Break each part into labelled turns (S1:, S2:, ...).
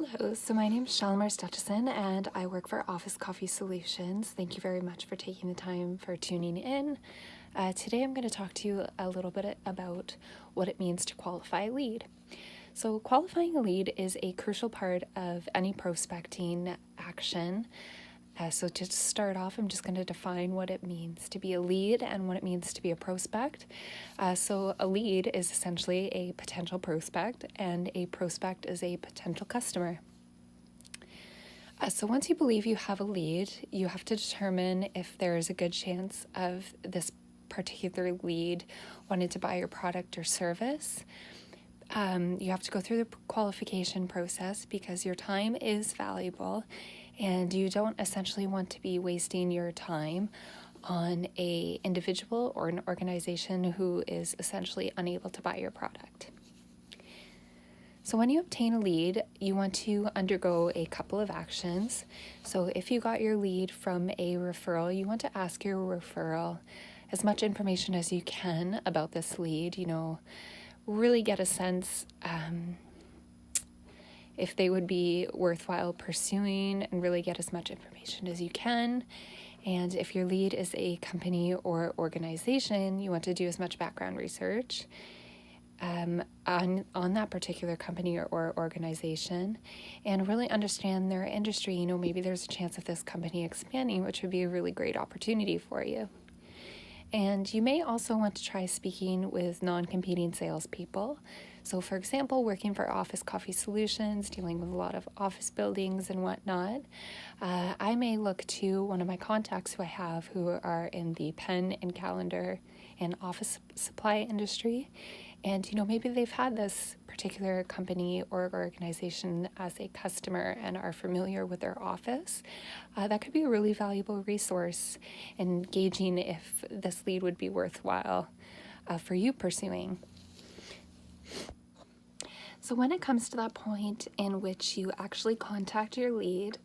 S1: Hello, so my name is Shalimar Stutchison and I work for Office Coffee Solutions. Thank you very much for taking the time for tuning in. Today I'm going to talk to you a little bit about what it means to qualify a lead. So qualifying a lead is a crucial part of any prospecting action. So to start off, I'm just going to define what it means to be a lead and what it means to be a prospect. So a lead is essentially a potential prospect, and a prospect is a potential customer. So once you believe you have a lead, you have to determine if there is a good chance of this particular lead wanted to buy your product or service. You have to go through the qualification process because your time is valuable and you don't essentially want to be wasting your time on an individual or an organization who is essentially unable to buy your product. So when you obtain a lead, you want to undergo a couple of actions. So if you got your lead from a referral, you want to ask your referral as much information as you can about this lead, really get a sense if they would be worthwhile pursuing, and really get as much information as you can. And if your lead is a company or organization, you want to do as much background research on that particular company or organization and really understand their industry. Maybe there's a chance of this company expanding, which would be a really great opportunity for you. And you may also want to try speaking with non-competing salespeople. So for example, working for Office Coffee Solutions, dealing with a lot of office buildings and whatnot, I may look to one of my contacts who I have who are in the pen and calendar and office supply industry. And, maybe they've had this particular company or organization as a customer and are familiar with their office. That could be a really valuable resource in gauging if this lead would be worthwhile for you pursuing. So when it comes to that point in which you actually contact your lead,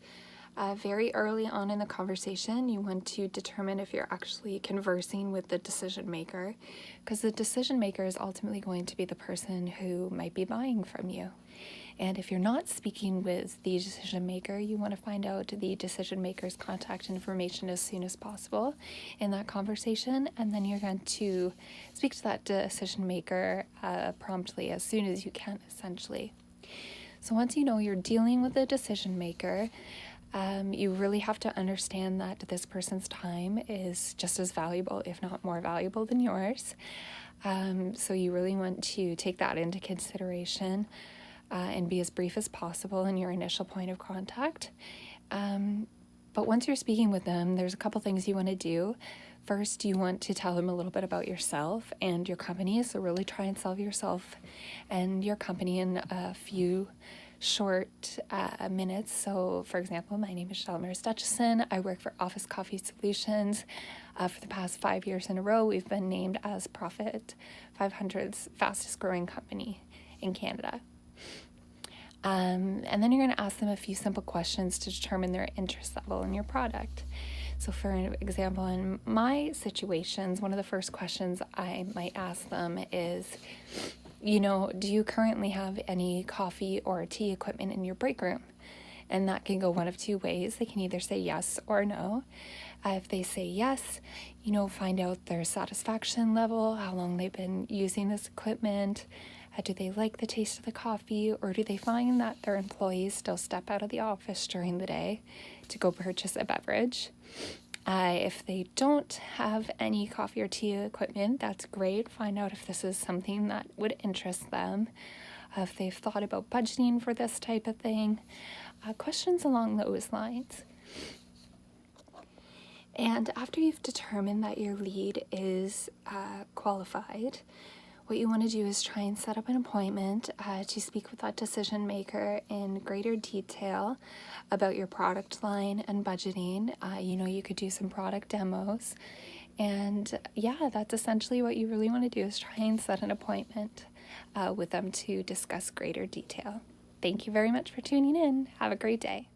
S1: very early on in the conversation, you want to determine if you're actually conversing with the decision maker, because the decision maker is ultimately going to be the person who might be buying from you. And if you're not speaking with the decision maker, you want to find out the decision maker's contact information as soon as possible in that conversation, and then you're going to speak to that decision maker promptly as soon as you can, essentially. So once you know you're dealing with the decision maker, you really have to understand that this person's time is just as valuable, if not more valuable than yours. So you really want to take that into consideration and be as brief as possible in your initial point of contact. But once you're speaking with them, there's a couple things you want to do. First, you want to tell them a little bit about yourself and your company. So really try and sell yourself and your company in a few short minutes. So for example, my name is Shalimar Stutchison. I work for Office Coffee Solutions. For the past 5 years in a row, we've been named as Profit 500's fastest growing company in Canada. And then you're going to ask them a few simple questions to determine their interest level in your product. So for example, in my situations, one of the first questions I might ask them is, do you currently have any coffee or tea equipment in your break room? And that can go one of two ways. They can either say yes or no. If they say yes, find out their satisfaction level, how long they've been using this equipment. Do they like the taste of the coffee, or do they find that their employees still step out of the office during the day to go purchase a beverage? If they don't have any coffee or tea equipment, that's great. Find out if this is something that would interest them. If they've thought about budgeting for this type of thing. Questions along those lines. And after you've determined that your lead is qualified, what you want to do is try and set up an appointment to speak with that decision maker in greater detail about your product line and budgeting. You could do some product demos. And that's essentially what you really want to do, is try and set an appointment with them to discuss greater detail. Thank you very much for tuning in. Have a great day.